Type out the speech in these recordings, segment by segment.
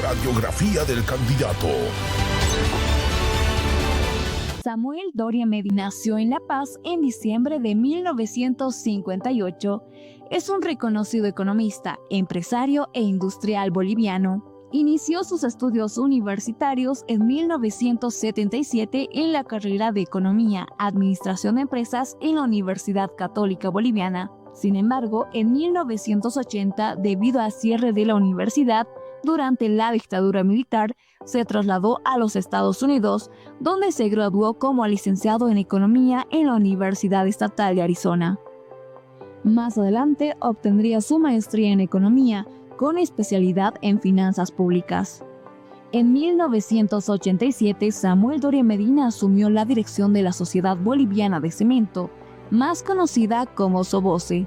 Radiografía del candidato. Samuel Doria Medina nació en La Paz en diciembre de 1958. Es un reconocido economista, empresario e industrial boliviano. Inició sus estudios universitarios en 1977 en la carrera de Economía, Administración de Empresas en la Universidad Católica Boliviana. Sin embargo, en 1980, debido al cierre de la universidad durante la dictadura militar, se trasladó a los Estados Unidos, donde se graduó como licenciado en Economía en la Universidad Estatal de Arizona. Más adelante obtendría su maestría en Economía, con especialidad en Finanzas Públicas. En 1987, Samuel Doria Medina asumió la dirección de la Sociedad Boliviana de Cemento, más conocida como SOBOCE.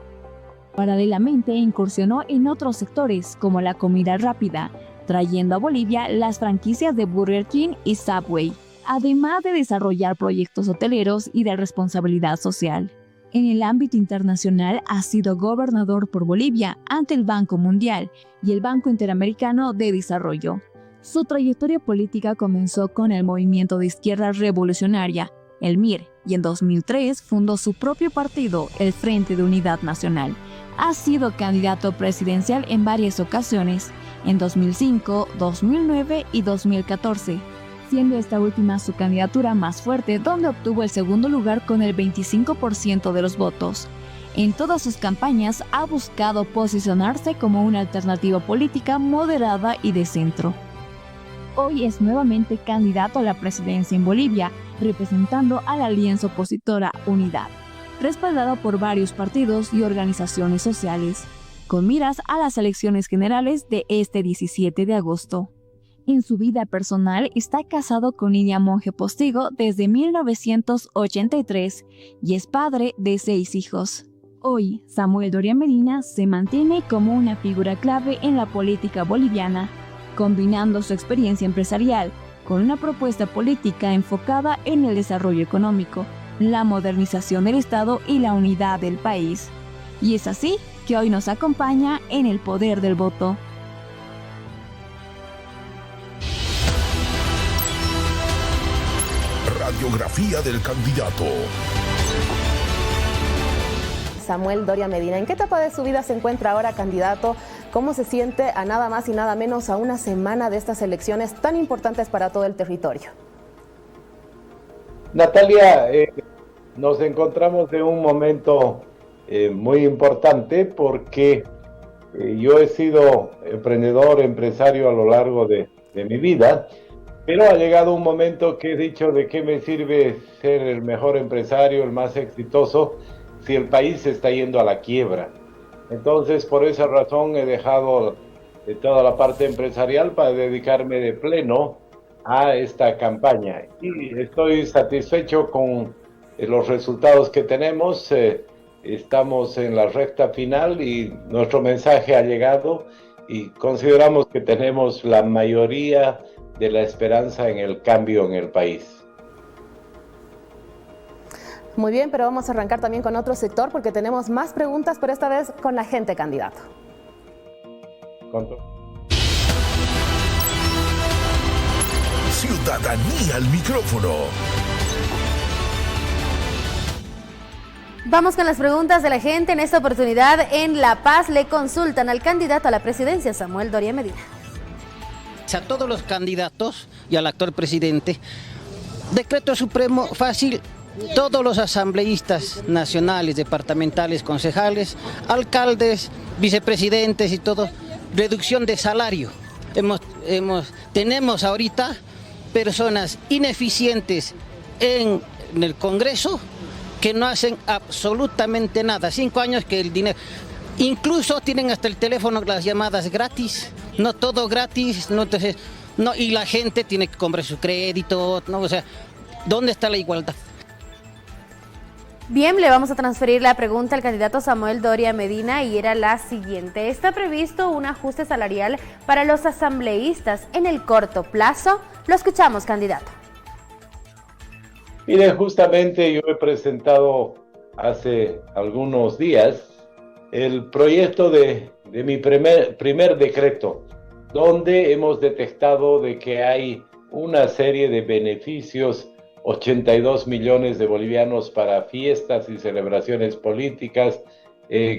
Paralelamente incursionó en otros sectores como la comida rápida, trayendo a Bolivia las franquicias de Burger King y Subway, además de desarrollar proyectos hoteleros y de responsabilidad social. En el ámbito internacional ha sido gobernador por Bolivia ante el Banco Mundial y el Banco Interamericano de Desarrollo. Su trayectoria política comenzó con el Movimiento de Izquierda Revolucionaria, el MIR, y en 2003 fundó su propio partido, el Frente de Unidad Nacional. Ha sido candidato presidencial en varias ocasiones, en 2005, 2009 y 2014, siendo esta última su candidatura más fuerte, donde obtuvo el segundo lugar con el 25% de los votos. En todas sus campañas ha buscado posicionarse como una alternativa política moderada y de centro. Hoy es nuevamente candidato a la presidencia en Bolivia, representando a la alianza opositora Unidad, respaldado por varios partidos y organizaciones sociales, con miras a las elecciones generales de este 17 de agosto. En su vida personal está casado con Nidia Monge Postigo desde 1983 y es padre de 6 hijos. Hoy, Samuel Doria Medina se mantiene como una figura clave en la política boliviana, combinando su experiencia empresarial con una propuesta política enfocada en el desarrollo económico, la modernización del Estado y la unidad del país. Y es así que hoy nos acompaña en el poder del voto. Radiografía del candidato. Samuel Doria Medina, ¿en qué etapa de su vida se encuentra ahora, candidato? ¿Cómo se siente a nada más y nada menos a una semana de estas elecciones tan importantes para todo el territorio? Natalia, nos encontramos en un momento muy importante porque yo he sido emprendedor, empresario a lo largo de mi vida, pero ha llegado un momento que he dicho: ¿de qué me sirve ser el mejor empresario, el más exitoso, si el país se está yendo a la quiebra? Entonces, por esa razón he dejado toda la parte empresarial para dedicarme de pleno a esta campaña. Y estoy satisfecho con los resultados que tenemos. Estamos en la recta final y nuestro mensaje ha llegado y consideramos que tenemos la mayoría de la esperanza en el cambio en el país. Muy bien, pero vamos a arrancar también con otro sector porque tenemos más preguntas, pero esta vez con la gente, candidato. Ciudadanía al micrófono. Vamos con las preguntas de la gente. En esta oportunidad en La Paz le consultan al candidato a la presidencia, Samuel Doria Medina. A todos los candidatos y al actual presidente, decreto supremo fácil: todos los asambleístas nacionales, departamentales, concejales, alcaldes, vicepresidentes y todo, reducción de salario. Tenemos ahorita personas ineficientes en el Congreso que no hacen absolutamente nada. 5 años que el dinero, incluso tienen hasta el teléfono, las llamadas gratis, no todo gratis, no, entonces, no, y la gente tiene que comprar su crédito, no, o sea, ¿dónde está la igualdad? Bien, le vamos a transferir la pregunta al candidato Samuel Doria Medina y era la siguiente. ¿Está previsto un ajuste salarial para los asambleístas en el corto plazo? Lo escuchamos, candidato. Mire, justamente yo he presentado hace algunos días el proyecto de mi primer decreto donde hemos detectado de que hay una serie de beneficios, 82 millones de bolivianos para fiestas y celebraciones políticas,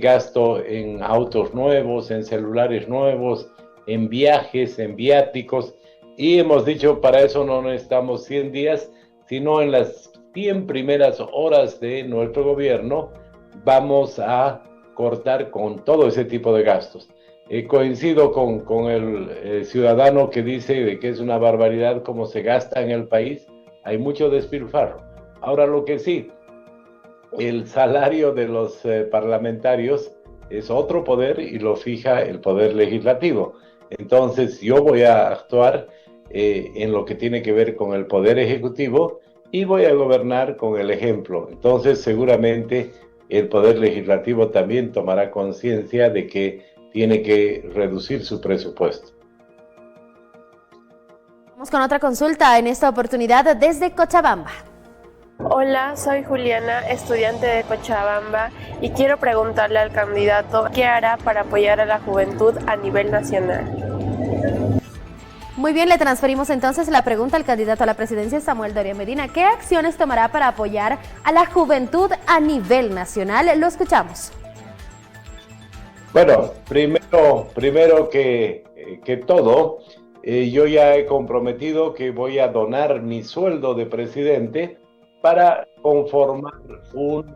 gasto en autos nuevos, en celulares nuevos, en viajes, en viáticos, y hemos dicho, para eso no necesitamos 100 días, sino en las 100 primeras horas de nuestro gobierno vamos a cortar con todo ese tipo de gastos. Coincido con el ciudadano que dice de que es una barbaridad cómo se gasta en el país, hay mucho despilfarro. Ahora, lo que sí, el salario de los parlamentarios es otro poder y lo fija el poder legislativo. Entonces yo voy a actuar en lo que tiene que ver con el poder ejecutivo y voy a gobernar con el ejemplo. Entonces seguramente el poder legislativo también tomará conciencia de que tiene que reducir su presupuesto. Vamos con otra consulta en esta oportunidad desde Cochabamba. Hola, soy Juliana, estudiante de Cochabamba, y quiero preguntarle al candidato qué hará para apoyar a la juventud a nivel nacional. Muy bien, le transferimos entonces la pregunta al candidato a la presidencia, Samuel Doria Medina. ¿Qué acciones tomará para apoyar a la juventud a nivel nacional? Lo escuchamos. Bueno, primero que todo, yo ya he comprometido que voy a donar mi sueldo de presidente para conformar un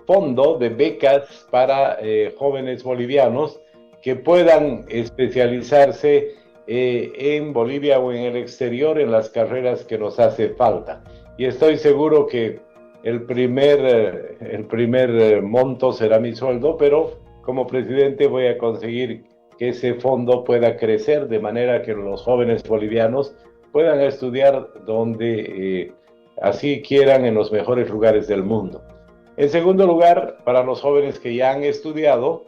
fondo de becas para jóvenes bolivianos que puedan especializarse en Bolivia o en el exterior en las carreras que nos hace falta. Y estoy seguro que el primer monto será mi sueldo, pero como presidente voy a conseguir que ese fondo pueda crecer de manera que los jóvenes bolivianos puedan estudiar donde así quieran, en los mejores lugares del mundo. En segundo lugar, para los jóvenes que ya han estudiado,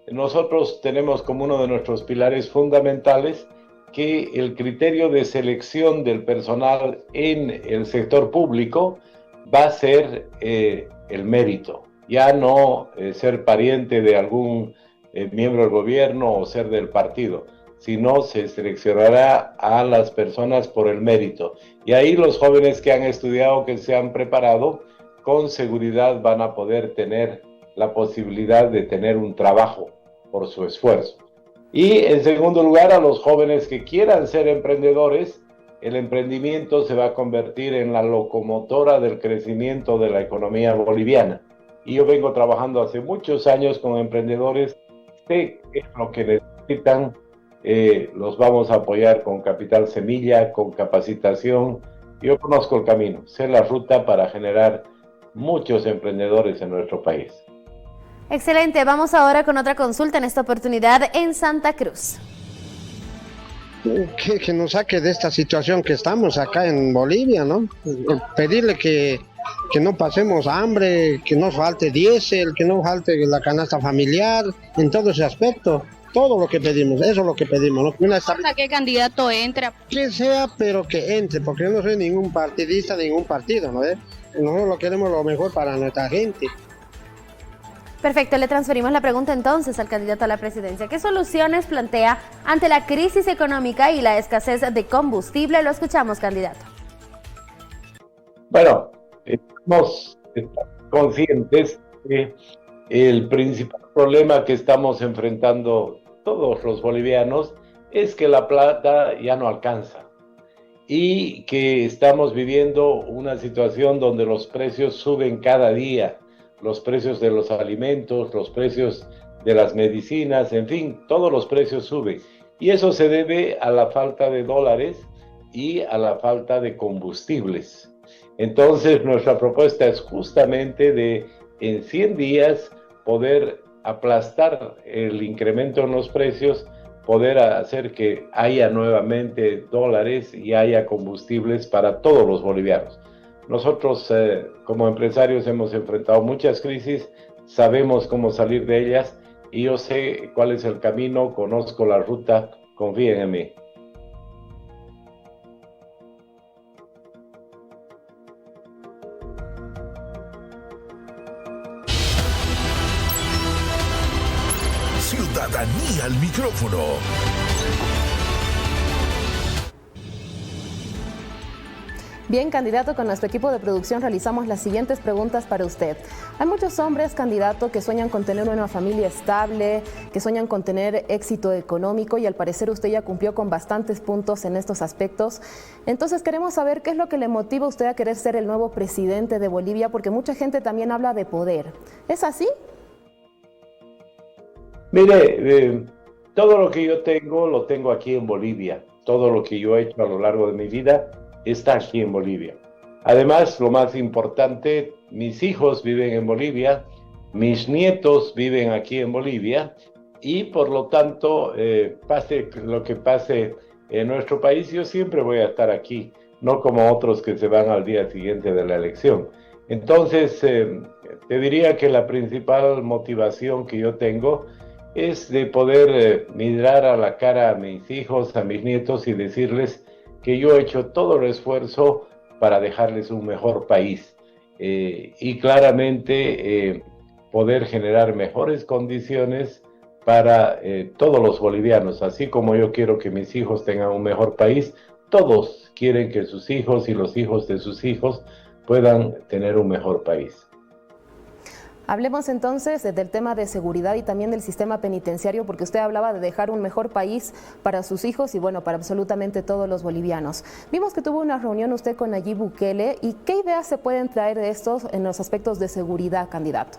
nosotros tenemos como uno de nuestros pilares fundamentales que el criterio de selección del personal en el sector público va a ser el mérito, ya no ser pariente de algún miembro del gobierno o ser del partido, sino se seleccionará a las personas por el mérito. Y ahí los jóvenes que han estudiado, que se han preparado, con seguridad van a poder tener la posibilidad de tener un trabajo por su esfuerzo. Y en segundo lugar, a los jóvenes que quieran ser emprendedores, el emprendimiento se va a convertir en la locomotora del crecimiento de la economía boliviana. Y yo vengo trabajando hace muchos años con emprendedores, sé qué es lo que necesitan, los vamos a apoyar con capital semilla, con capacitación. Yo conozco el camino, sé la ruta para generar muchos emprendedores en nuestro país. Excelente, vamos ahora con otra consulta en esta oportunidad en Santa Cruz. Que nos saque de esta situación que estamos acá en Bolivia, ¿no? Pedirle que no pasemos hambre, que no falte diésel, que no falte la canasta familiar, en todo ese aspecto. Todo lo que pedimos, eso es lo que pedimos, ¿no? ¿A qué candidato entra? Que sea, pero que entre, porque yo no soy ningún partidista de ningún partido, ¿no? Nosotros lo queremos lo mejor para nuestra gente. Perfecto, le transferimos la pregunta entonces al candidato a la presidencia. ¿Qué soluciones plantea ante la crisis económica y la escasez de combustible? Lo escuchamos, candidato. Bueno, estamos conscientes que el principal problema que estamos enfrentando todos los bolivianos es que la plata ya no alcanza y que estamos viviendo una situación donde los precios suben cada día. Los precios de los alimentos, los precios de las medicinas, en fin, todos los precios suben. Y eso se debe a la falta de dólares y a la falta de combustibles. Entonces, nuestra propuesta es justamente de, en 100 días, poder aplastar el incremento en los precios, poder hacer que haya nuevamente dólares y haya combustibles para todos los bolivianos. Nosotros como empresarios hemos enfrentado muchas crisis, sabemos cómo salir de ellas y yo sé cuál es el camino, conozco la ruta, confíen en mí. Ciudadanía al micrófono. Bien, candidato, con nuestro equipo de producción realizamos las siguientes preguntas para usted. Hay muchos hombres, candidato, que sueñan con tener una familia estable, que sueñan con tener éxito económico y al parecer usted ya cumplió con bastantes puntos en estos aspectos. Entonces queremos saber qué es lo que le motiva a usted a querer ser el nuevo presidente de Bolivia, porque mucha gente también habla de poder. ¿Es así? Mire, todo lo que yo tengo, lo tengo aquí en Bolivia. Todo lo que yo he hecho a lo largo de mi vida está aquí en Bolivia. Además, lo más importante, mis hijos viven en Bolivia, mis nietos viven aquí en Bolivia y por lo tanto, pase lo que pase en nuestro país, yo siempre voy a estar aquí, no como otros que se van al día siguiente de la elección. Entonces, te diría que la principal motivación que yo tengo es de poder mirar a la cara a mis hijos, a mis nietos y decirles que yo he hecho todo el esfuerzo para dejarles un mejor país y claramente poder generar mejores condiciones para todos los bolivianos. Así como yo quiero que mis hijos tengan un mejor país, todos quieren que sus hijos y los hijos de sus hijos puedan tener un mejor país. Hablemos entonces del tema de seguridad y también del sistema penitenciario, porque usted hablaba de dejar un mejor país para sus hijos y bueno, para absolutamente todos los bolivianos. Vimos que tuvo una reunión usted con Nayib Bukele y ¿qué ideas se pueden traer de estos en los aspectos de seguridad, candidato?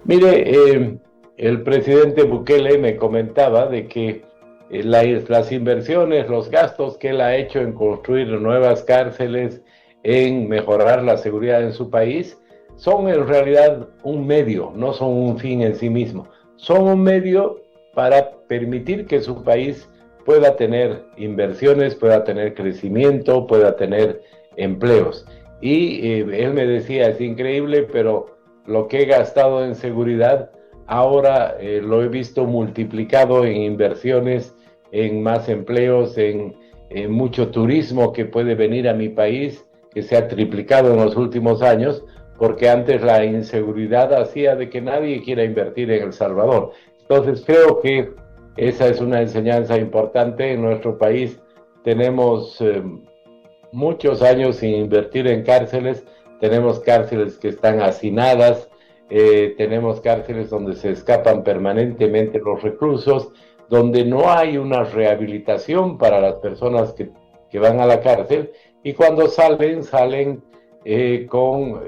Mire, el presidente Bukele me comentaba de que las inversiones, los gastos que él ha hecho en construir nuevas cárceles, en mejorar la seguridad en su país, son en realidad un medio, no son un fin en sí mismo. Son un medio para permitir que su país pueda tener inversiones, pueda tener crecimiento, pueda tener empleos. Y él me decía, es increíble, pero lo que he gastado en seguridad, ahora lo he visto multiplicado en inversiones, en más empleos, en mucho turismo que puede venir a mi país, que se ha triplicado en los últimos años, porque antes la inseguridad hacía de que nadie quiera invertir en El Salvador. Entonces creo que esa es una enseñanza importante. En nuestro país tenemos muchos años sin invertir en cárceles, tenemos cárceles que están hacinadas, tenemos cárceles donde se escapan permanentemente los reclusos, donde no hay una rehabilitación para las personas que van a la cárcel y cuando salen con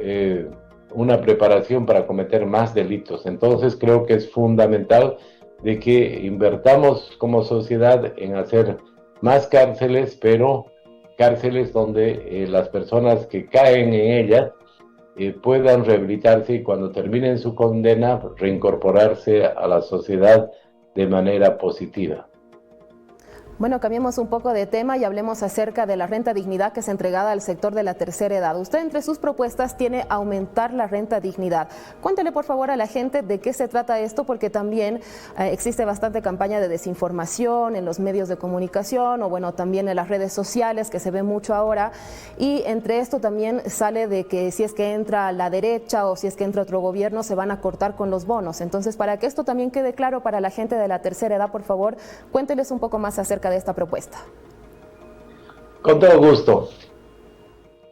una preparación para cometer más delitos. Entonces creo que es fundamental de que invertamos como sociedad en hacer más cárceles, pero cárceles donde las personas que caen en ellas puedan rehabilitarse y cuando terminen su condena reincorporarse a la sociedad de manera positiva. Bueno, cambiemos un poco de tema y hablemos acerca de la renta dignidad que es entregada al sector de la tercera edad. Usted entre sus propuestas tiene aumentar la renta dignidad. Cuéntele por favor a la gente de qué se trata esto, porque también existe bastante campaña de desinformación en los medios de comunicación o bueno, también en las redes sociales que se ve mucho ahora y entre esto también sale de que si es que entra la derecha o si es que entra otro gobierno se van a cortar con los bonos. Entonces, para que esto también quede claro para la gente de la tercera edad, por favor, cuénteles un poco más acerca de esta propuesta. Con todo gusto.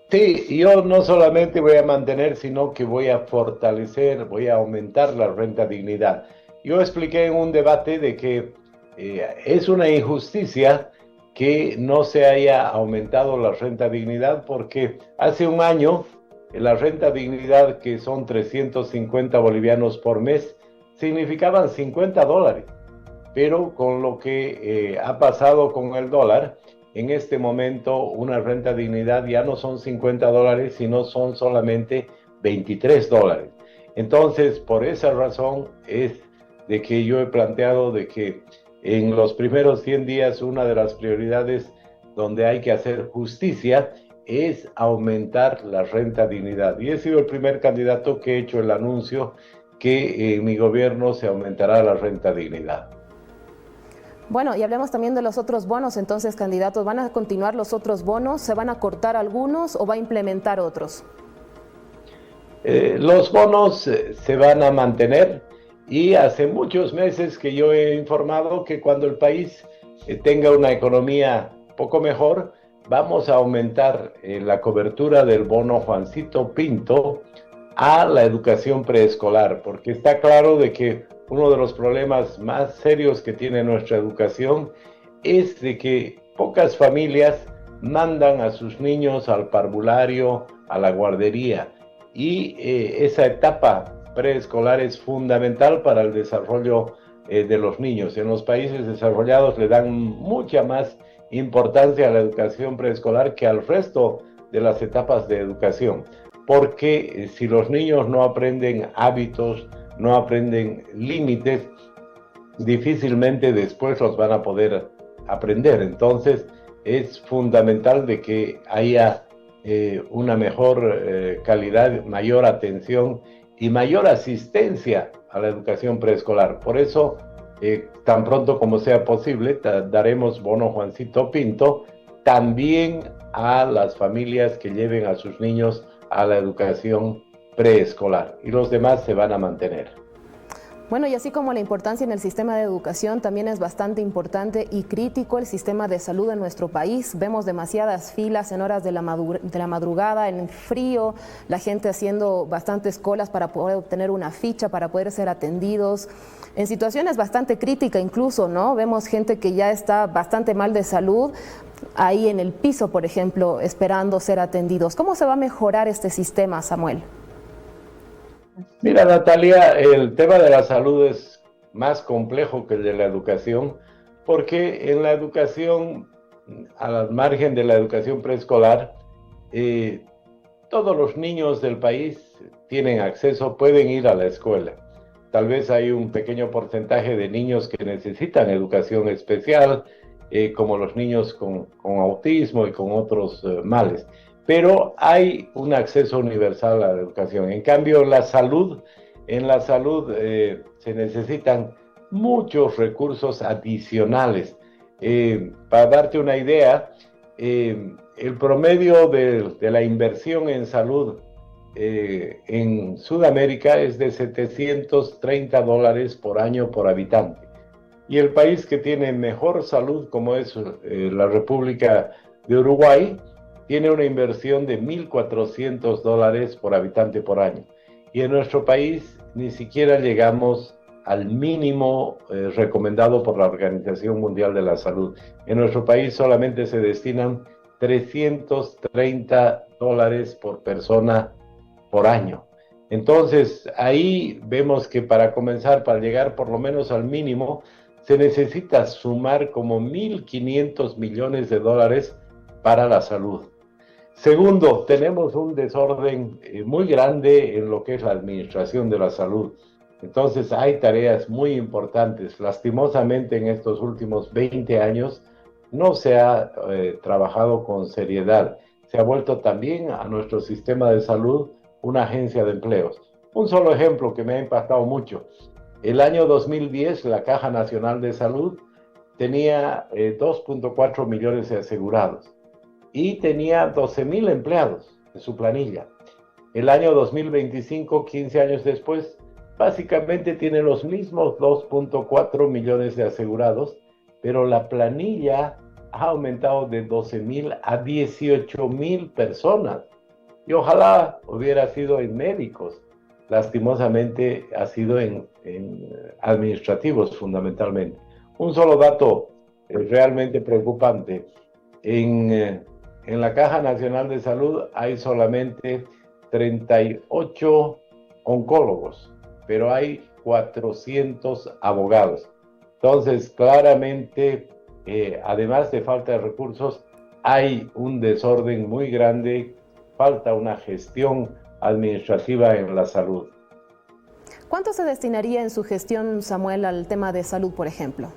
Sí, yo no solamente voy a mantener, sino que voy a fortalecer, voy a aumentar la renta dignidad. Yo expliqué en un debate de que es una injusticia que no se haya aumentado la renta dignidad porque hace un año la renta dignidad, que son 350 bolivianos por mes, significaban $50. Pero con lo que ha pasado con el dólar, en este momento una renta dignidad ya no son $50, sino son solamente $23. Entonces, por esa razón es de que yo he planteado de que en los primeros 100 días una de las prioridades donde hay que hacer justicia es aumentar la renta dignidad. Y he sido el primer candidato que he hecho el anuncio que en mi gobierno se aumentará la renta dignidad. Bueno, y hablemos también de los otros bonos, entonces, candidatos, ¿van a continuar los otros bonos? ¿Se van a cortar algunos o va a implementar otros? Los bonos se van a mantener y hace muchos meses que yo he informado que cuando el país tenga una economía poco mejor, vamos a aumentar la cobertura del bono Juancito Pinto a la educación preescolar, porque está claro de que uno de los problemas más serios que tiene nuestra educación es de que pocas familias mandan a sus niños al parvulario, a la guardería, y esa etapa preescolar es fundamental para el desarrollo de los niños. En los países desarrollados le dan mucha más importancia a la educación preescolar que al resto de las etapas de educación, porque si los niños no aprenden hábitos, no aprenden límites, difícilmente después los van a poder aprender. Entonces es fundamental de que haya una mejor calidad, mayor atención y mayor asistencia a la educación preescolar. Por eso, tan pronto como sea posible, daremos bono Juancito Pinto también a las familias que lleven a sus niños a la educación preescolar, y los demás se van a mantener. Bueno, y así como la importancia en el sistema de educación, también es bastante importante y crítico el sistema de salud en nuestro país. Vemos demasiadas filas en horas de la madrugada, en el frío, la gente haciendo bastantes colas para poder obtener una ficha, para poder ser atendidos. En situaciones bastante críticas incluso, ¿no? Vemos gente que ya está bastante mal de salud, ahí en el piso, por ejemplo, esperando ser atendidos. ¿Cómo se va a mejorar este sistema, Samuel? Mira, Natalia, el tema de la salud es más complejo que el de la educación, porque en la educación, al margen de la educación preescolar, todos los niños del país tienen acceso, pueden ir a la escuela. Tal vez hay un pequeño porcentaje de niños que necesitan educación especial, como los niños con autismo y con otros males. Pero hay un acceso universal a la educación. En cambio, en la salud se necesitan muchos recursos adicionales. Para darte una idea, el promedio de la inversión en salud en Sudamérica es de $730 por año por habitante. Y el país que tiene mejor salud, como es la República de Uruguay, tiene una inversión de $1.400 por habitante por año. Y en nuestro país ni siquiera llegamos al mínimo recomendado por la Organización Mundial de la Salud. En nuestro país solamente se destinan $330 por persona por año. Entonces, ahí vemos que para comenzar, para llegar por lo menos al mínimo, se necesita sumar como $1.500 millones para la salud. Segundo, tenemos un desorden muy grande en lo que es la administración de la salud. Entonces hay tareas muy importantes. Lastimosamente en estos últimos 20 años no se ha trabajado con seriedad. Se ha vuelto también a nuestro sistema de salud una agencia de empleos. Un solo ejemplo que me ha impactado mucho. El año 2010 la Caja Nacional de Salud tenía 2.4 millones de asegurados y tenía 12,000 empleados en su planilla. El año 2025, 15 años después, básicamente tiene los mismos 2.4 millones de asegurados, pero la planilla ha aumentado de 12,000 a 18,000 personas. Y ojalá hubiera sido en médicos. Lastimosamente ha sido en administrativos fundamentalmente. Un solo dato realmente preocupante. En la Caja Nacional de Salud hay solamente 38 oncólogos, pero hay 400 abogados. Entonces, claramente, además de falta de recursos, hay un desorden muy grande, falta una gestión administrativa en la salud. ¿Cuánto se destinaría en su gestión, Samuel, al tema de salud, por ejemplo?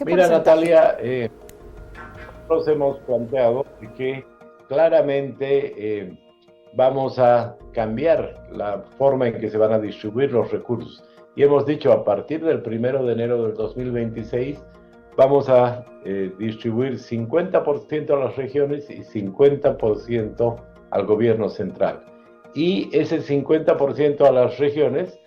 Mira, Natalia, nosotros hemos planteado que claramente vamos a cambiar la forma en que se van a distribuir los recursos. Y hemos dicho, a partir del 1 de enero del 2026, vamos a distribuir 50% a las regiones y 50% al gobierno central. Y ese 50% a las regiones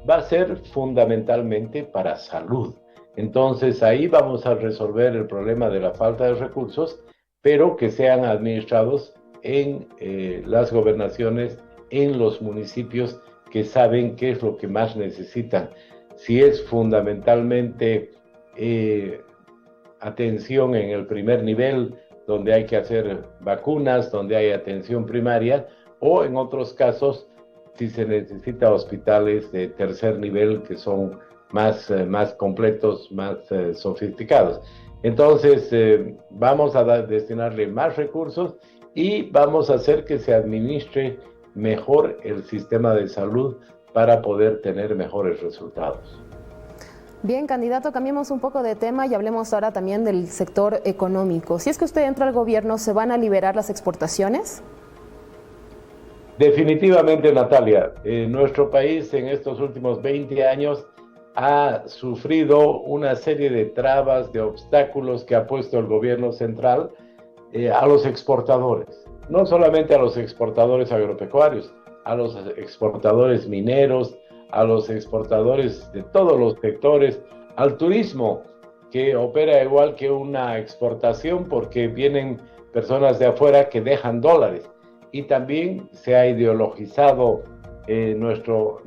va a ser fundamentalmente para salud. Entonces ahí vamos a resolver el problema de la falta de recursos, pero que sean administrados en las gobernaciones, en los municipios que saben qué es lo que más necesitan. Si es fundamentalmente atención en el primer nivel, donde hay que hacer vacunas, donde hay atención primaria, o en otros casos, si se necesita hospitales de tercer nivel que son más completos, más sofisticados. Entonces, vamos a destinarle más recursos y vamos a hacer que se administre mejor el sistema de salud para poder tener mejores resultados. Bien, candidato, cambiemos un poco de tema y hablemos ahora también del sector económico. Si es que usted entra al gobierno, ¿se van a liberar las exportaciones? Definitivamente, Natalia. Nuestro país en estos últimos 20 años ha sufrido una serie de trabas, de obstáculos que ha puesto el gobierno central a los exportadores. No solamente a los exportadores agropecuarios, a los exportadores mineros, a los exportadores de todos los sectores, al turismo, que opera igual que una exportación porque vienen personas de afuera que dejan dólares. Y también se ha ideologizado nuestro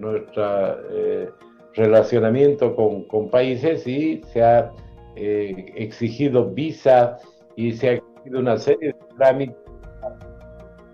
relacionamiento con países y se ha exigido visa y se ha exigido una serie de trámites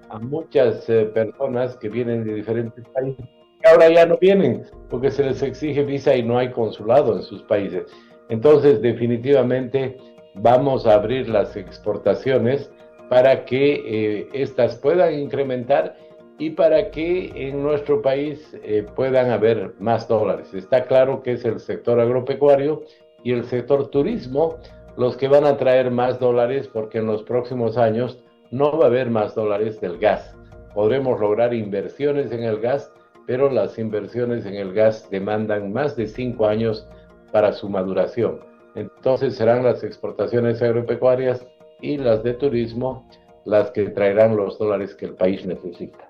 a muchas personas que vienen de diferentes países, que ahora ya no vienen porque se les exige visa y no hay consulado en sus países. Entonces, definitivamente vamos a abrir las exportaciones para que estas puedan incrementar y para que en nuestro país puedan haber más dólares. Está claro que es el sector agropecuario y el sector turismo los que van a traer más dólares, porque en los próximos años no va a haber más dólares del gas. Podremos lograr inversiones en el gas, pero las inversiones en el gas demandan más de 5 años para su maduración. Entonces serán las exportaciones agropecuarias y las de turismo las que traerán los dólares que el país necesita.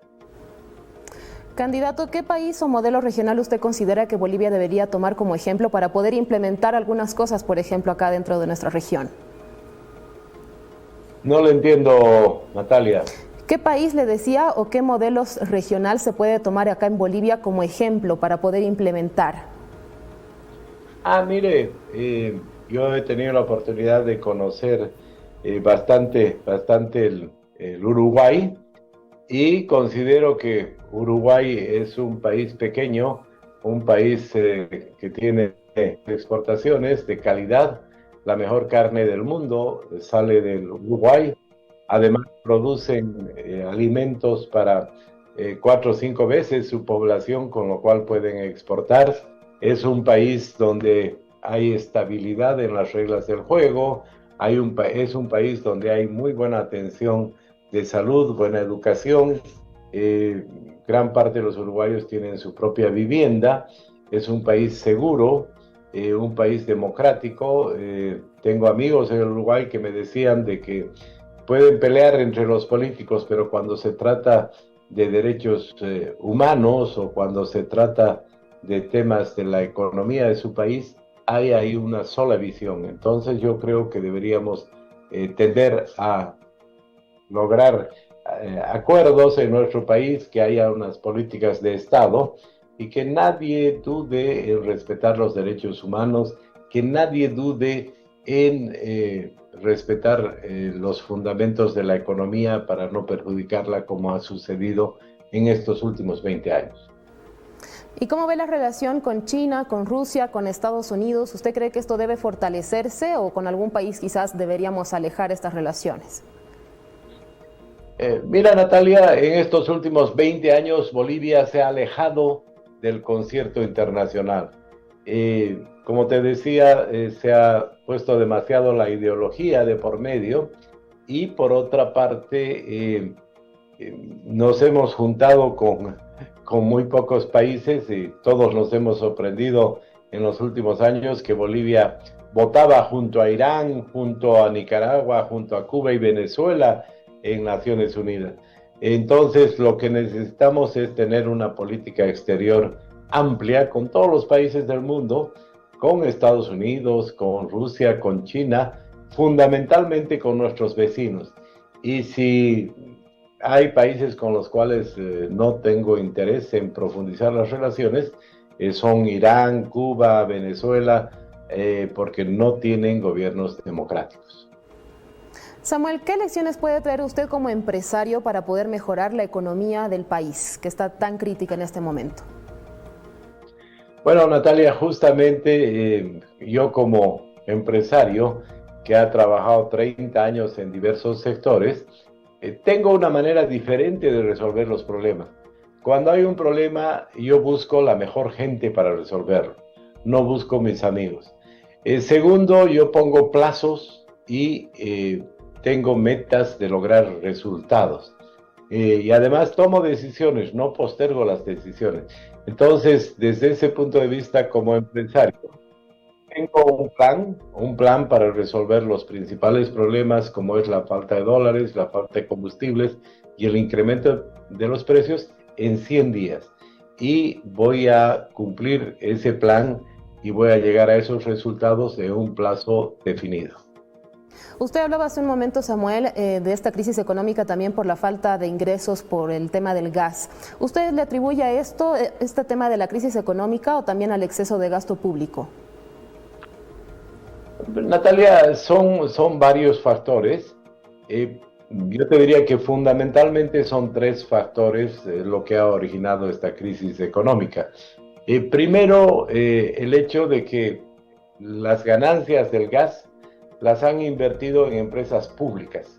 Candidato, ¿qué país o modelo regional usted considera que Bolivia debería tomar como ejemplo para poder implementar algunas cosas, por ejemplo, acá dentro de nuestra región? No le entiendo, Natalia. ¿Qué país le decía o qué modelos regional se puede tomar acá en Bolivia como ejemplo para poder implementar? Mire, yo he tenido la oportunidad de conocer bastante el Uruguay, y considero que Uruguay es un país pequeño, un país que tiene exportaciones de calidad. La mejor carne del mundo sale del Uruguay. Además, producen alimentos para 4 o 5 veces su población, con lo cual pueden exportar. Es un país donde hay estabilidad en las reglas del juego. Es un país donde hay muy buena atención de salud, buena educación. Gran parte de los uruguayos tienen su propia vivienda. Es un país seguro, un país democrático. Tengo amigos en el Uruguay que me decían de que pueden pelear entre los políticos, pero cuando se trata de derechos humanos o cuando se trata de temas de la economía de su país, hay ahí una sola visión. Entonces yo creo que deberíamos tender a lograr acuerdos en nuestro país, que haya unas políticas de Estado y que nadie dude en respetar los derechos humanos, que nadie dude en respetar los fundamentos de la economía para no perjudicarla, como ha sucedido en estos últimos 20 años. ¿Y cómo ve la relación con China, con Rusia, con Estados Unidos? ¿Usted cree que esto debe fortalecerse o con algún país quizás deberíamos alejar estas relaciones? Mira, Natalia, en estos últimos 20 años Bolivia se ha alejado del concierto internacional. Como te decía, se ha puesto demasiado la ideología de por medio y por otra parte nos hemos juntado con muy pocos países y todos nos hemos sorprendido en los últimos años que Bolivia votaba junto a Irán, junto a Nicaragua, junto a Cuba y Venezuela en Naciones Unidas. Entonces lo que necesitamos es tener una política exterior amplia con todos los países del mundo con Estados Unidos, con Rusia, con China, fundamentalmente con nuestros vecinos. Y si hay países con los cuales no tengo interés en profundizar las relaciones, son Irán, Cuba, Venezuela, porque no tienen gobiernos democráticos. Samuel, ¿qué lecciones puede traer usted como empresario para poder mejorar la economía del país, que está tan crítica en este momento? Bueno, Natalia, justamente yo como empresario que ha trabajado 30 años en diversos sectores, tengo una manera diferente de resolver los problemas. Cuando hay un problema, yo busco la mejor gente para resolverlo, no busco mis amigos. Segundo, yo pongo plazos y tengo metas de lograr resultados. Y además tomo decisiones, no postergo las decisiones. Entonces, desde ese punto de vista como empresario, tengo un plan para resolver los principales problemas como es la falta de dólares, la falta de combustibles y el incremento de los precios en 100 días. Y voy a cumplir ese plan y voy a llegar a esos resultados en un plazo definido. Usted hablaba hace un momento, Samuel, de esta crisis económica también por la falta de ingresos por el tema del gas. ¿Usted le atribuye a esto, este tema de la crisis económica o también al exceso de gasto público? Natalia, son varios factores. Yo te diría que fundamentalmente son tres factores lo que ha originado esta crisis económica. Primero, el hecho de que las ganancias del gas las han invertido en empresas públicas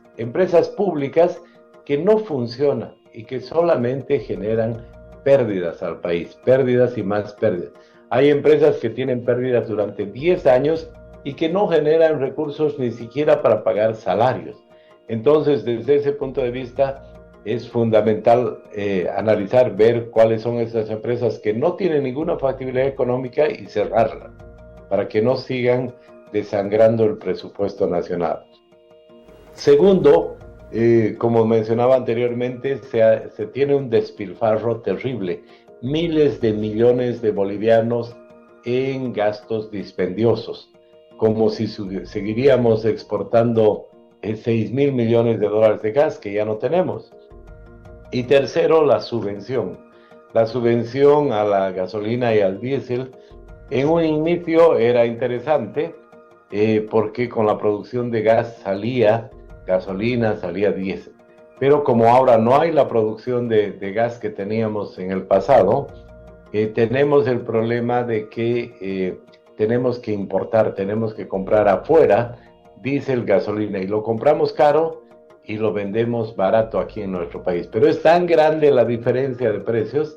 que no funcionan y que solamente generan pérdidas al país, pérdidas y más pérdidas. Hay empresas que tienen pérdidas durante 10 años y que no generan recursos ni siquiera para pagar salarios. Entonces, desde ese punto de vista, es fundamental analizar, ver cuáles son esas empresas que no tienen ninguna factibilidad económica y cerrarlas, para que no sigan desangrando el presupuesto nacional. Segundo, como mencionaba anteriormente, se tiene un despilfarro terrible, miles de millones de bolivianos en gastos dispendiosos, como si seguiríamos exportando 6.000 millones de dólares de gas que ya no tenemos. Y tercero, la subvención a la gasolina y al diésel. En un inicio era interesante porque con la producción de gas salía gasolina, salía diésel. Pero como ahora no hay la producción de gas que teníamos en el pasado, tenemos el problema de que tenemos que importar, tenemos que comprar afuera diésel, gasolina, y lo compramos caro y lo vendemos barato aquí en nuestro país. Pero es tan grande la diferencia de precios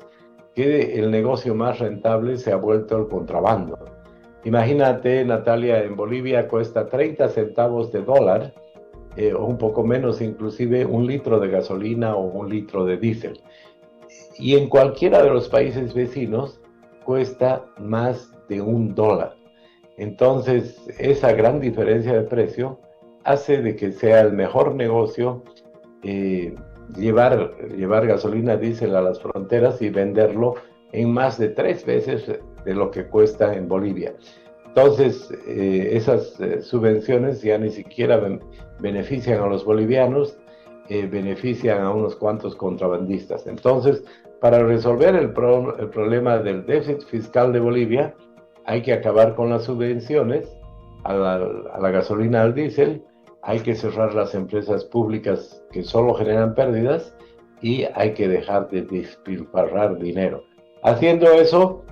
que el negocio más rentable se ha vuelto el contrabando. Imagínate, Natalia, en Bolivia cuesta 30 centavos de dólar, o un poco menos inclusive, un litro de gasolina o un litro de diésel. Y en cualquiera de los países vecinos cuesta más de $1. Entonces, esa gran diferencia de precio hace de que sea el mejor negocio llevar gasolina, diésel a las fronteras y venderlo en más de 3 veces de lo que cuesta en Bolivia. Entonces, esas subvenciones ya ni siquiera benefician a los bolivianos, benefician a unos cuantos contrabandistas. Entonces, para resolver el problema del déficit fiscal de Bolivia, hay que acabar con las subvenciones a la gasolina, al diésel, hay que cerrar las empresas públicas que solo generan pérdidas y hay que dejar de despilfarrar dinero. Haciendo eso,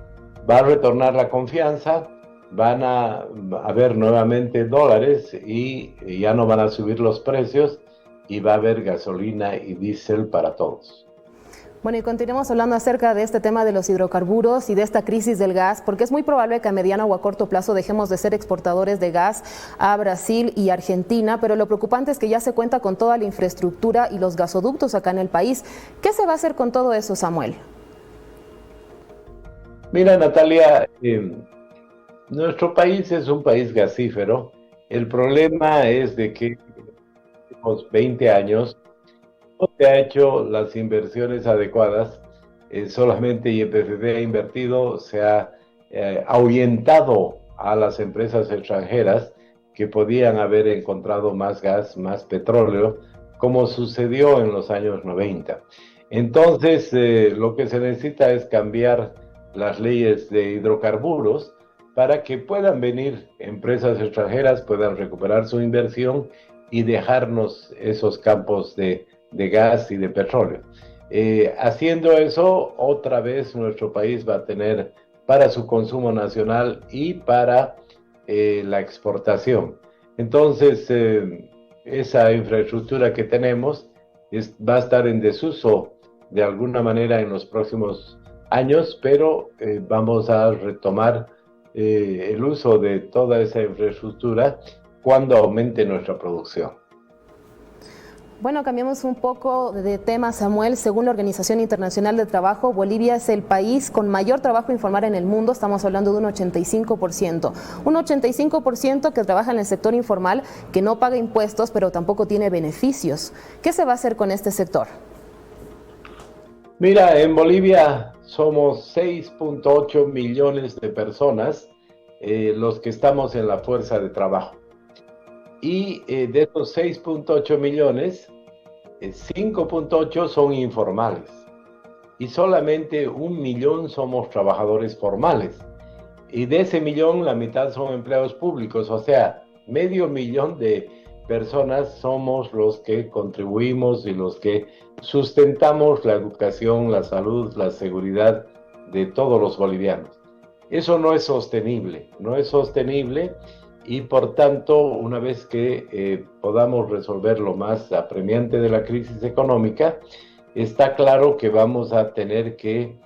va a retornar la confianza, van a haber nuevamente dólares y ya no van a subir los precios y va a haber gasolina y diésel para todos. Bueno, y continuemos hablando acerca de este tema de los hidrocarburos y de esta crisis del gas, porque es muy probable que a mediano o a corto plazo dejemos de ser exportadores de gas a Brasil y Argentina, pero lo preocupante es que ya se cuenta con toda la infraestructura y los gasoductos acá en el país. ¿Qué se va a hacer con todo eso, Samuel? Mira, Natalia, nuestro país es un país gasífero. El problema es de que en los últimos 20 años no se ha hecho las inversiones adecuadas, solamente YPFB ha invertido, se ha ahuyentado a las empresas extranjeras que podían haber encontrado más gas, más petróleo, como sucedió en los años 90. Entonces, lo que se necesita es cambiar las leyes de hidrocarburos para que puedan venir empresas extranjeras, puedan recuperar su inversión y dejarnos esos campos de gas y de petróleo. Haciendo eso, otra vez nuestro país va a tener para su consumo nacional y para la exportación. Entonces, esa infraestructura que tenemos va a estar en desuso de alguna manera en los próximos años, pero vamos a retomar el uso de toda esa infraestructura cuando aumente nuestra producción. Bueno, cambiamos un poco de tema, Samuel. Según la Organización Internacional del Trabajo, Bolivia es el país con mayor trabajo informal en el mundo. Estamos hablando de un 85%. Un 85% que trabaja en el sector informal, que no paga impuestos, pero tampoco tiene beneficios. ¿Qué se va a hacer con este sector? Mira, en Bolivia somos 6.8 millones de personas los que estamos en la fuerza de trabajo. Y de estos 6.8 millones, 5.8 son informales. Y solamente 1 millón somos trabajadores formales. Y de ese millón, la mitad son empleados públicos. O sea, 500.000 de personas somos los que contribuimos y los que sustentamos la educación, la salud, la seguridad de todos los bolivianos. Eso no es sostenible, y por tanto, una vez que podamos resolver lo más apremiante de la crisis económica, está claro que vamos a tener que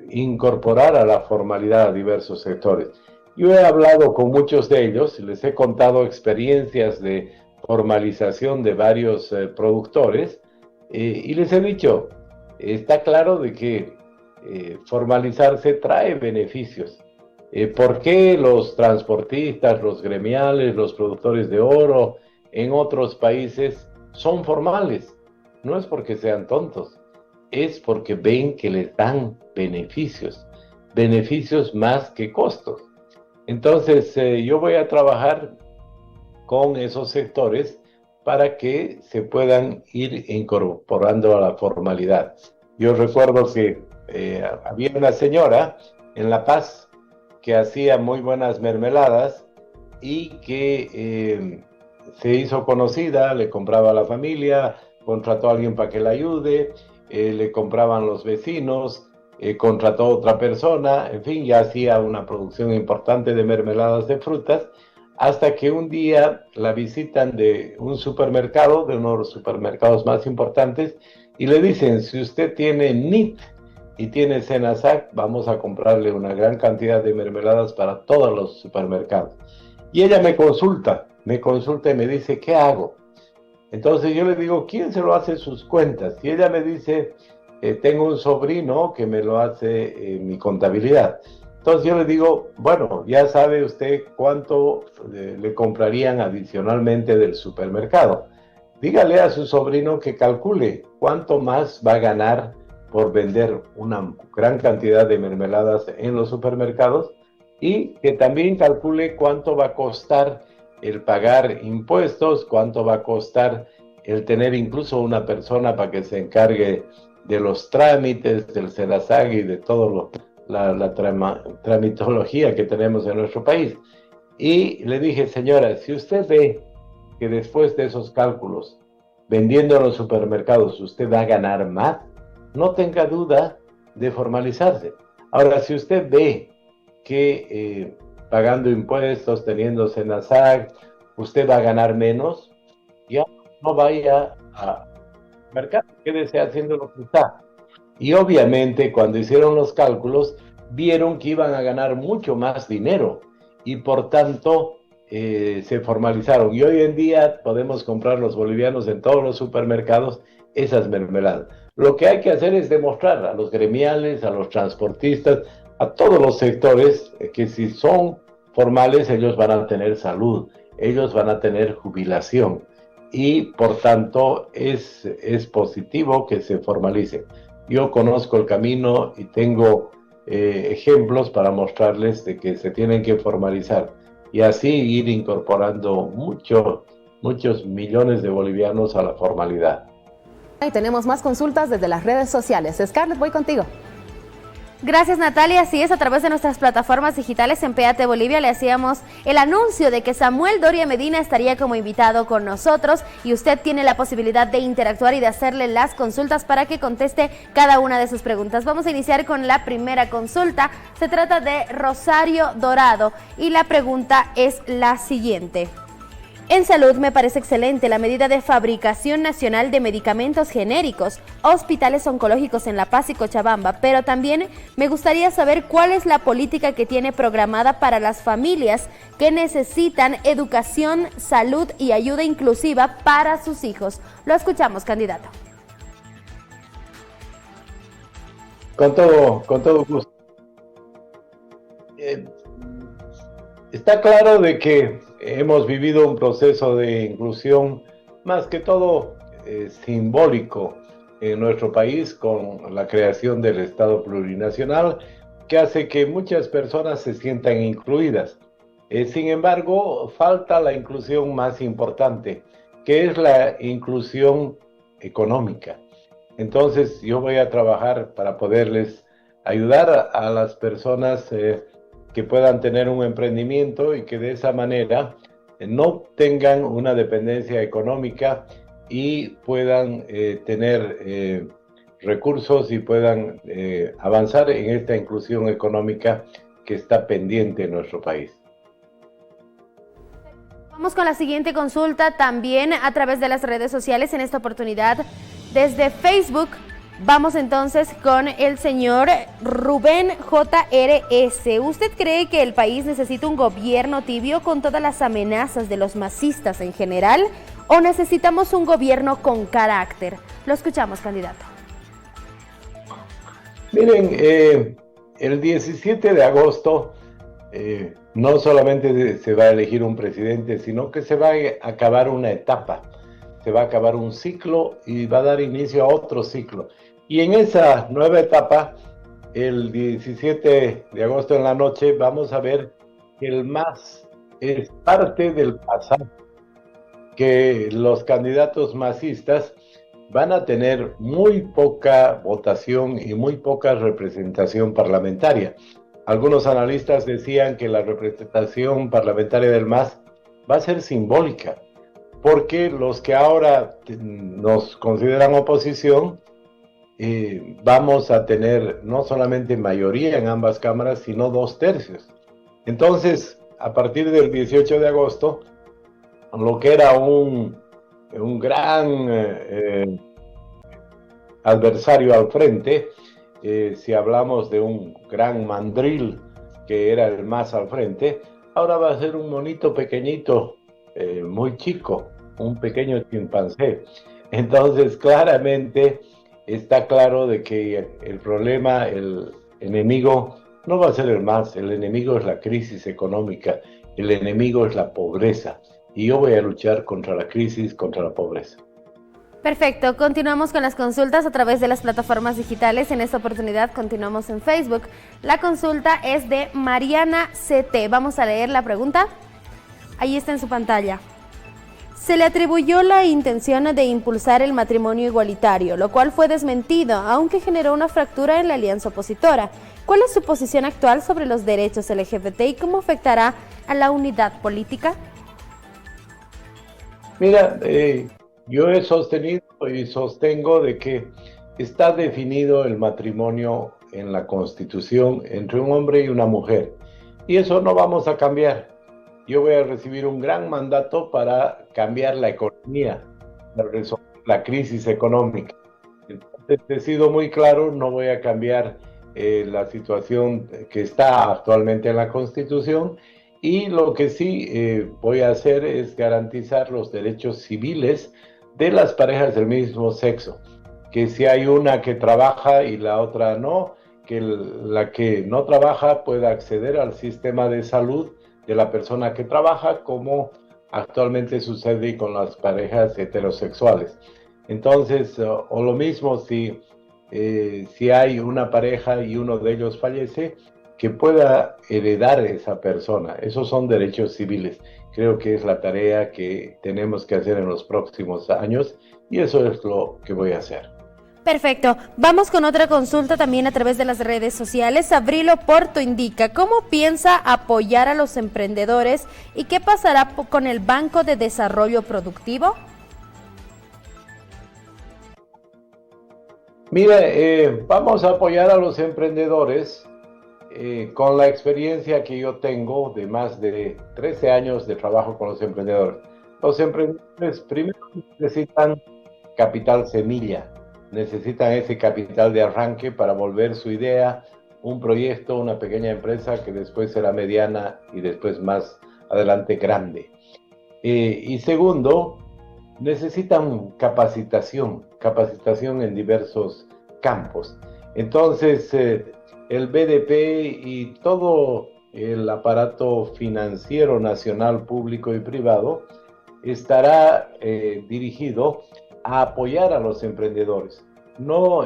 incorporar a la formalidad a diversos sectores. Yo he hablado con muchos de ellos y les he contado experiencias de formalización de varios productores y les he dicho, está claro de que formalizarse trae beneficios. ¿Por qué los transportistas, los gremiales, los productores de oro en otros países son formales? No es porque sean tontos, es porque ven que les dan beneficios más que costos. Entonces, yo voy a trabajar con esos sectores para que se puedan ir incorporando a la formalidad. Yo recuerdo que había una señora en La Paz que hacía muy buenas mermeladas y que se hizo conocida, le compraba a la familia, contrató a alguien para que la ayude, le compraban los vecinos, contrató a otra persona, en fin, ya hacía una producción importante de mermeladas de frutas, hasta que un día la visitan de un supermercado, de uno de los supermercados más importantes, y le dicen, si usted tiene NIT y tiene Senasac, vamos a comprarle una gran cantidad de mermeladas para todos los supermercados. Y ella me consulta y me dice, ¿qué hago? Entonces yo le digo, ¿quién se lo hace sus cuentas? Y ella me dice, tengo un sobrino que me lo hace mi contabilidad. Entonces yo le digo, bueno, ya sabe usted cuánto le comprarían adicionalmente del supermercado. Dígale a su sobrino que calcule cuánto más va a ganar por vender una gran cantidad de mermeladas en los supermercados y que también calcule cuánto va a costar el pagar impuestos, cuánto va a costar el tener incluso una persona para que se encargue de los trámites del Senasag y de todo la tramitología que tenemos en nuestro país. Y le dije, señora, si usted ve que después de esos cálculos, vendiendo en los supermercados, usted va a ganar más, no tenga duda de formalizarse. Ahora, si usted ve que pagando impuestos, teniendo Senasag, usted va a ganar menos, ya no vaya a mercado, quédese haciendo lo que está. Y obviamente cuando hicieron los cálculos, vieron que iban a ganar mucho más dinero y por tanto se formalizaron. Y hoy en día podemos comprar los bolivianos en todos los supermercados esas mermeladas. Lo que hay que hacer es demostrar a los gremiales, a los transportistas, a todos los sectores que si son formales ellos van a tener salud, ellos van a tener jubilación y por tanto es positivo que se formalicen. Yo conozco el camino y tengo ejemplos para mostrarles de que se tienen que formalizar y así ir incorporando muchos millones de bolivianos a la formalidad. Y tenemos más consultas desde las redes sociales. Scarlett, voy contigo. Gracias, Natalia. Así es, a través de nuestras plataformas digitales en Péate Bolivia le hacíamos el anuncio de que Samuel Doria Medina estaría como invitado con nosotros y usted tiene la posibilidad de interactuar y de hacerle las consultas para que conteste cada una de sus preguntas. Vamos a iniciar con la primera consulta. Se trata de Rosario Dorado y la pregunta es la siguiente. En salud me parece excelente la medida de fabricación nacional de medicamentos genéricos, hospitales oncológicos en La Paz y Cochabamba, pero también me gustaría saber cuál es la política que tiene programada para las familias que necesitan educación, salud y ayuda inclusiva para sus hijos. Lo escuchamos, candidato. Con todo gusto. Está claro de que hemos vivido un proceso de inclusión más que todo simbólico en nuestro país con la creación del Estado plurinacional que hace que muchas personas se sientan incluidas. Sin embargo, falta la inclusión más importante, que es la inclusión económica. Entonces, yo voy a trabajar para poderles ayudar a las personas que puedan tener un emprendimiento y que de esa manera no tengan una dependencia económica y puedan tener recursos y puedan avanzar en esta inclusión económica que está pendiente en nuestro país. Vamos con la siguiente consulta también a través de las redes sociales, en esta oportunidad desde Facebook. Vamos entonces con el señor Rubén JRS. ¿Usted cree que el país necesita un gobierno tibio con todas las amenazas de los masistas en general o necesitamos un gobierno con carácter? Lo escuchamos, candidato. Miren, el 17 de agosto no solamente se va a elegir un presidente, sino que se va a acabar una etapa, se va a acabar un ciclo y va a dar inicio a otro ciclo. Y en esa nueva etapa, el 17 de agosto en la noche, vamos a ver que el MAS es parte del pasado, que los candidatos masistas van a tener muy poca votación y muy poca representación parlamentaria. Algunos analistas decían que la representación parlamentaria del MAS va a ser simbólica, porque los que ahora nos consideran oposición, vamos a tener no solamente mayoría en ambas cámaras, sino 2/3. Entonces, a partir del 18 de agosto, lo que era un gran adversario al frente, si hablamos de un gran mandril que era el MAS al frente, ahora va a ser un monito pequeñito, muy chico, un pequeño chimpancé. Entonces, claramente está claro de que el problema, el enemigo, no va a ser el MAS, el enemigo es la crisis económica, el enemigo es la pobreza. Y yo voy a luchar contra la crisis, contra la pobreza. Perfecto, continuamos con las consultas a través de las plataformas digitales. En esta oportunidad continuamos en Facebook. La consulta es de Mariana CT. Vamos a leer la pregunta. Ahí está en su pantalla. Se le atribuyó la intención de impulsar el matrimonio igualitario, lo cual fue desmentido, aunque generó una fractura en la alianza opositora. ¿Cuál es su posición actual sobre los derechos LGBT y cómo afectará a la unidad política? Mira, yo he sostenido y sostengo de que está definido el matrimonio en la Constitución entre un hombre y una mujer, y eso no vamos a cambiar. Yo voy a recibir un gran mandato para cambiar la economía, para resolver la crisis económica. Entonces, he sido muy claro, no voy a cambiar la situación que está actualmente en la Constitución, y lo que sí voy a hacer es garantizar los derechos civiles de las parejas del mismo sexo, que si hay una que trabaja y la otra no, que la que no trabaja pueda acceder al sistema de salud de la persona que trabaja, como actualmente sucede con las parejas heterosexuales. Entonces, o lo mismo, si si hay una pareja y uno de ellos fallece, que pueda heredar esa persona. Esos son derechos civiles. Creo que es la tarea que tenemos que hacer en los próximos años y eso es lo que voy a hacer. Perfecto. Vamos con otra consulta también a través de las redes sociales. Abril Oporto indica, ¿cómo piensa apoyar a los emprendedores y qué pasará con el Banco de Desarrollo Productivo? Mire, vamos a apoyar a los emprendedores con la experiencia que yo tengo de más de 13 años de trabajo con los emprendedores. Los emprendedores primero necesitan capital semilla, necesitan ese capital de arranque para volver su idea un proyecto, una pequeña empresa que después será mediana y después más adelante grande. Y segundo, necesitan capacitación en diversos campos. Entonces, el BDP y todo el aparato financiero nacional, público y privado estará dirigido a apoyar a los emprendedores.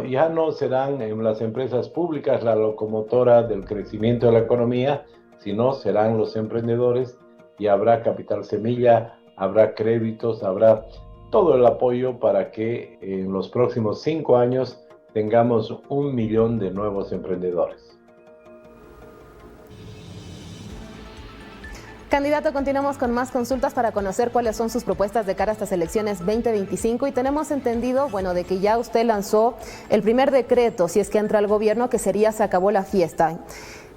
Ya no serán en las empresas públicas la locomotora del crecimiento de la economía, sino serán los emprendedores y habrá capital semilla, habrá créditos, habrá todo el apoyo para que en los próximos 5 años tengamos 1 millón de nuevos emprendedores. Candidato, continuamos con más consultas para conocer cuáles son sus propuestas de cara a estas elecciones 2025 y tenemos entendido, de que ya usted lanzó el primer decreto, si es que entra al gobierno, que sería se acabó la fiesta.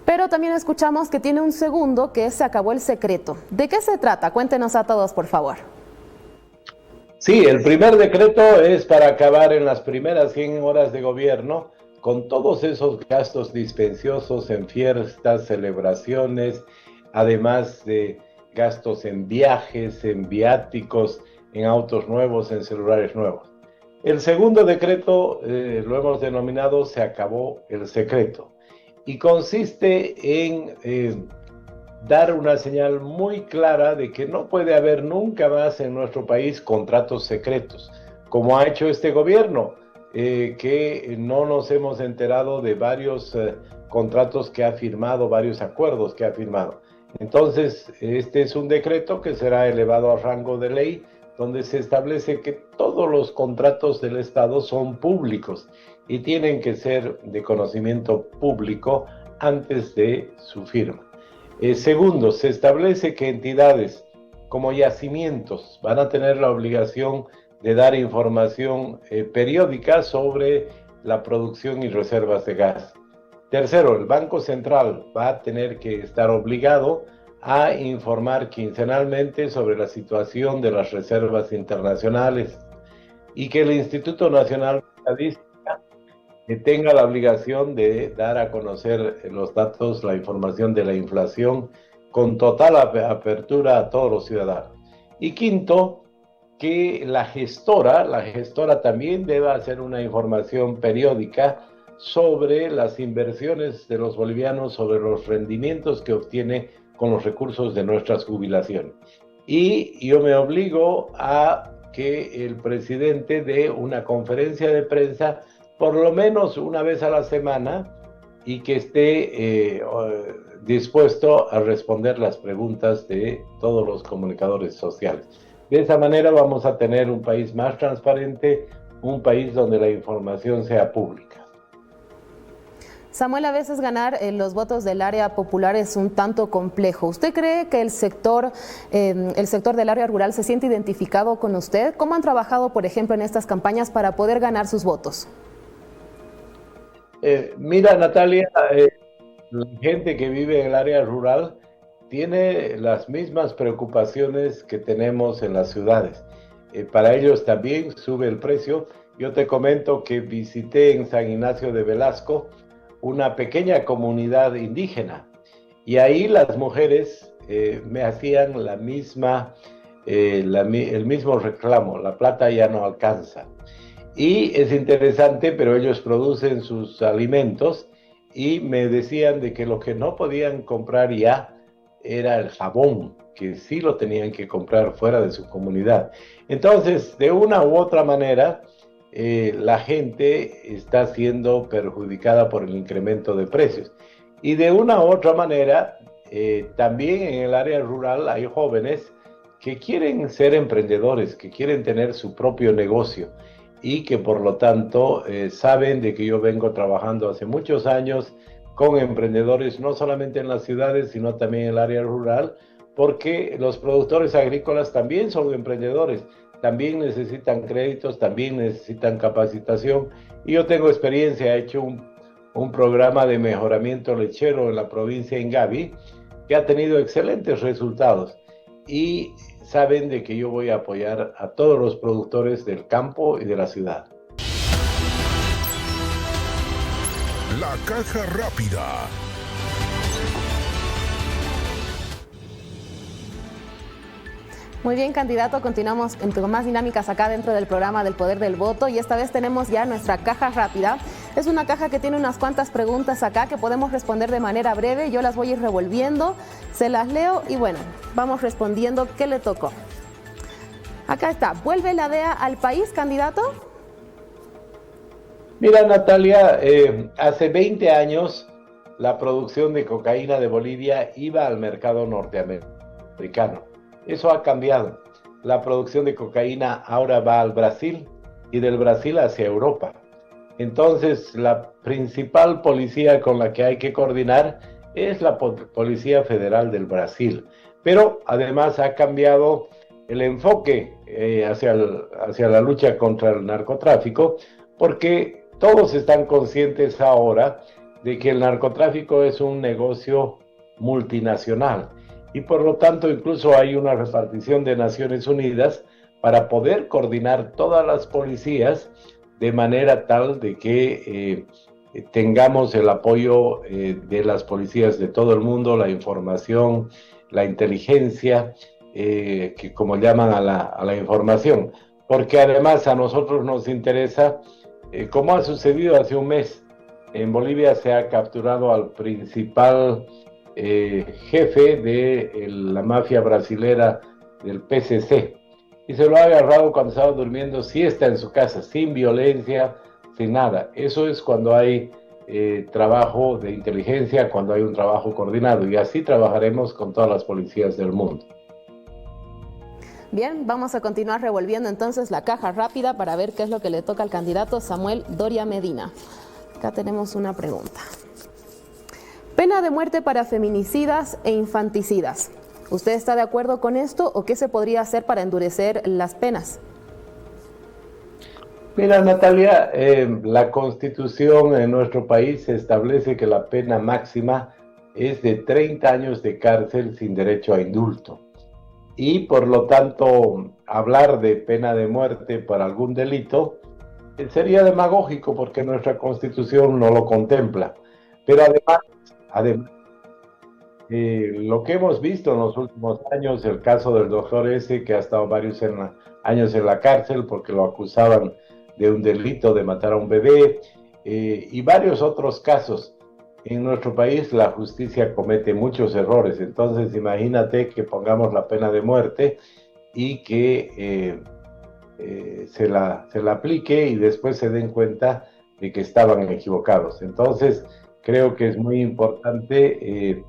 Pero también escuchamos que tiene un segundo que es se acabó el secreto. ¿De qué se trata? Cuéntenos a todos, por favor. Sí, el primer decreto es para acabar en las primeras 100 horas de gobierno con todos esos gastos dispensiosos en fiestas, celebraciones, además de gastos en viajes, en viáticos, en autos nuevos, en celulares nuevos. El segundo decreto lo hemos denominado se acabó el secreto y consiste en dar una señal muy clara de que no puede haber nunca más en nuestro país contratos secretos, como ha hecho este gobierno, que no nos hemos enterado de varios contratos que ha firmado, varios acuerdos que ha firmado. Entonces, este es un decreto que será elevado a rango de ley, donde se establece que todos los contratos del Estado son públicos y tienen que ser de conocimiento público antes de su firma. Segundo, se establece que entidades como yacimientos van a tener la obligación de dar información periódica sobre la producción y reservas de gas. Tercero, el Banco Central va a tener que estar obligado a informar quincenalmente sobre la situación de las reservas internacionales y que el Instituto Nacional de Estadística tenga la obligación de dar a conocer los datos, la información de la inflación con total apertura a todos los ciudadanos. Y quinto, que la gestora también deba hacer una información periódica sobre las inversiones de los bolivianos, sobre los rendimientos que obtiene con los recursos de nuestras jubilaciones. Y yo me obligo a que el presidente dé una conferencia de prensa por lo menos una vez a la semana y que esté dispuesto a responder las preguntas de todos los comunicadores sociales. De esa manera vamos a tener un país más transparente, un país donde la información sea pública. Samuel, a veces ganar los votos del área popular es un tanto complejo. ¿Usted cree que el sector del área rural se siente identificado con usted? ¿Cómo han trabajado, por ejemplo, en estas campañas para poder ganar sus votos? Mira, Natalia, la gente que vive en el área rural tiene las mismas preocupaciones que tenemos en las ciudades. Para ellos también sube el precio. Yo te comento que visité en San Ignacio de Velasco una pequeña comunidad indígena y ahí las mujeres me hacían el mismo reclamo: la plata ya no alcanza. Y es interesante, pero ellos producen sus alimentos y me decían de que lo que no podían comprar ya era el jabón, que sí lo tenían que comprar fuera de su comunidad. Entonces, de una u otra manera, la gente está siendo perjudicada por el incremento de precios. Y de una u otra manera, también en el área rural hay jóvenes que quieren ser emprendedores, que quieren tener su propio negocio y que por lo tanto saben de que yo vengo trabajando hace muchos años con emprendedores, no solamente en las ciudades, sino también en el área rural, porque los productores agrícolas también son emprendedores, también necesitan créditos, también necesitan capacitación. Y yo tengo experiencia, he hecho un programa de mejoramiento lechero en la provincia de Ingavi, que ha tenido excelentes resultados. Y saben de que yo voy a apoyar a todos los productores del campo y de la ciudad. La Caja Rápida. Muy bien, candidato, continuamos con más dinámicas acá dentro del programa del Poder del Voto y esta vez tenemos ya nuestra caja rápida. Es una caja que tiene unas cuantas preguntas acá que podemos responder de manera breve. Yo las voy a ir revolviendo, se las leo y bueno, vamos respondiendo qué le tocó. Acá está, ¿vuelve la DEA al país, candidato? Mira, Natalia, hace 20 años la producción de cocaína de Bolivia iba al mercado norteamericano. Eso ha cambiado. La producción de cocaína ahora va al Brasil y del Brasil hacia Europa. Entonces, la principal policía con la que hay que coordinar es la Policía Federal del Brasil. Pero además ha cambiado el enfoque hacia la lucha contra el narcotráfico, porque todos están conscientes ahora de que el narcotráfico es un negocio multinacional. Y por lo tanto incluso hay una repartición de Naciones Unidas para poder coordinar todas las policías de manera tal de que tengamos el apoyo de las policías de todo el mundo, la información, la inteligencia, que como llaman a la información. Porque además a nosotros nos interesa, como ha sucedido hace un mes, en Bolivia se ha capturado al principal jefe de la mafia brasilera del PCC y se lo ha agarrado cuando estaba durmiendo siesta en su casa, sin violencia, sin nada. Eso es cuando hay trabajo de inteligencia, cuando hay un trabajo coordinado, y así trabajaremos con todas las policías del mundo. Bien, vamos a continuar revolviendo entonces la caja rápida para ver qué es lo que le toca al candidato Samuel Doria Medina. Acá tenemos una pregunta. Pena de muerte para feminicidas e infanticidas. ¿Usted está de acuerdo con esto o qué se podría hacer para endurecer las penas? Mira, Natalia, la Constitución en nuestro país establece que la pena máxima es de 30 años de cárcel sin derecho a indulto. Y por lo tanto, hablar de pena de muerte para algún delito sería demagógico porque nuestra Constitución no lo contempla. Pero además, lo que hemos visto en los últimos años, el caso del doctor S, que ha estado varios años en la cárcel porque lo acusaban de un delito de matar a un bebé, y varios otros casos. En nuestro país la justicia comete muchos errores, entonces imagínate que pongamos la pena de muerte y que se la aplique y después se den cuenta de que estaban equivocados. Entonces creo que es muy importante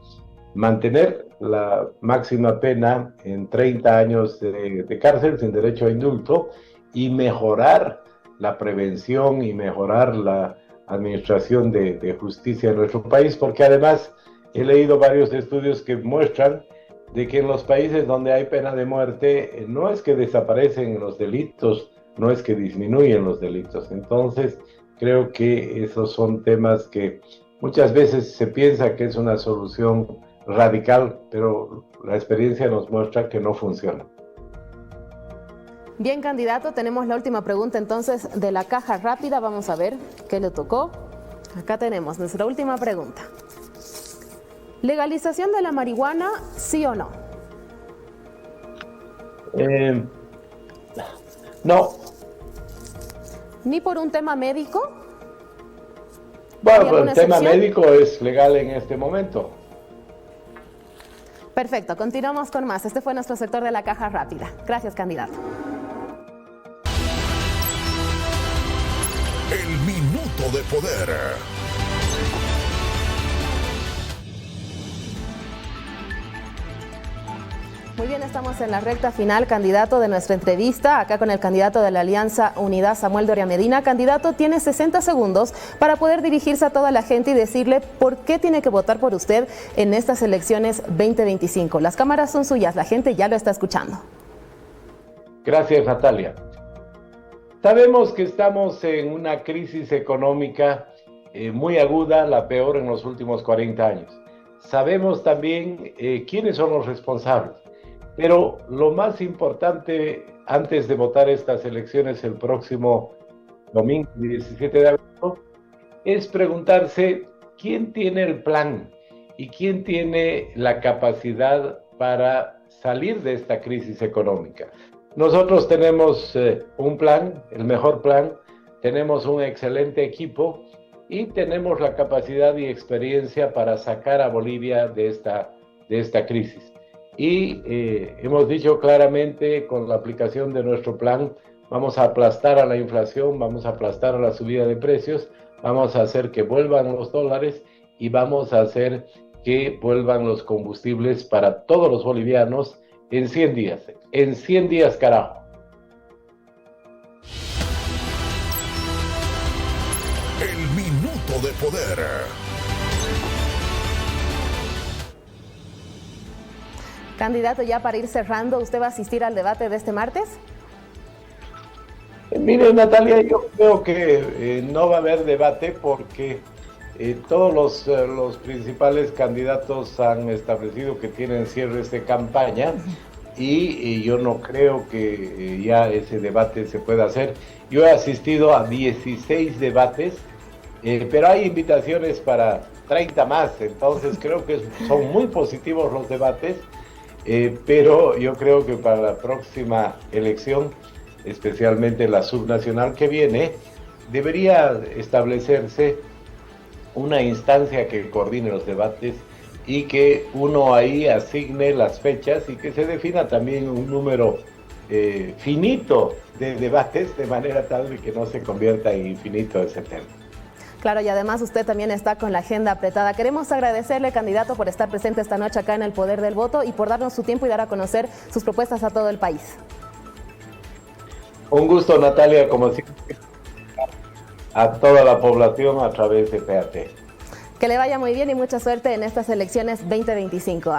mantener la máxima pena en 30 años de cárcel sin derecho a indulto y mejorar la prevención y mejorar la administración de justicia en nuestro país, porque además he leído varios estudios que muestran de que en los países donde hay pena de muerte no es que desaparecen los delitos, no es que disminuyen los delitos. Entonces creo que esos son temas que muchas veces se piensa que es una solución radical, pero la experiencia nos muestra que no funciona. Bien, candidato, tenemos la última pregunta entonces de la caja rápida. Vamos a ver qué le tocó. Acá tenemos nuestra última pregunta. ¿Legalización de la marihuana, sí o no? No. ¿Ni por un tema médico? Bueno, el tema médico es legal en este momento. Perfecto, continuamos con más. Este fue nuestro sector de la caja rápida. Gracias, candidato. El minuto de poder. Muy bien, estamos en la recta final, candidato, de nuestra entrevista, acá con el candidato de la Alianza Unidad, Samuel Doria Medina. Candidato, tiene 60 segundos para poder dirigirse a toda la gente y decirle por qué tiene que votar por usted en estas elecciones 2025. Las cámaras son suyas, la gente ya lo está escuchando. Gracias, Natalia. Sabemos que estamos en una crisis económica muy aguda, la peor en los últimos 40 años. Sabemos también quiénes son los responsables. Pero lo más importante antes de votar estas elecciones el próximo domingo 17 de agosto es preguntarse quién tiene el plan y quién tiene la capacidad para salir de esta crisis económica. Nosotros tenemos un plan, el mejor plan, tenemos un excelente equipo y tenemos la capacidad y experiencia para sacar a Bolivia de esta crisis. Y hemos dicho claramente, con la aplicación de nuestro plan, vamos a aplastar a la inflación, vamos a aplastar a la subida de precios, vamos a hacer que vuelvan los dólares y vamos a hacer que vuelvan los combustibles para todos los bolivianos en 100 días. En 100 días, carajo. El minuto de poder. Candidato, ya para ir cerrando, ¿usted va a asistir al debate de este martes? Mire, Natalia, yo creo que no va a haber debate porque todos los principales candidatos han establecido que tienen cierres de campaña y yo no creo que ya ese debate se pueda hacer. Yo he asistido a 16 debates, pero hay invitaciones para 30 más, entonces creo que son muy positivos los debates. Pero yo creo que para la próxima elección, especialmente la subnacional que viene, debería establecerse una instancia que coordine los debates y que uno ahí asigne las fechas y que se defina también un número finito de debates, de manera tal que no se convierta en infinito ese tema. Claro, y además usted también está con la agenda apretada. Queremos agradecerle, candidato, por estar presente esta noche acá en El Poder del Voto y por darnos su tiempo y dar a conocer sus propuestas a todo el país. Un gusto, Natalia, como siempre, a toda la población a través de PAT. Que le vaya muy bien y mucha suerte en estas elecciones 2025.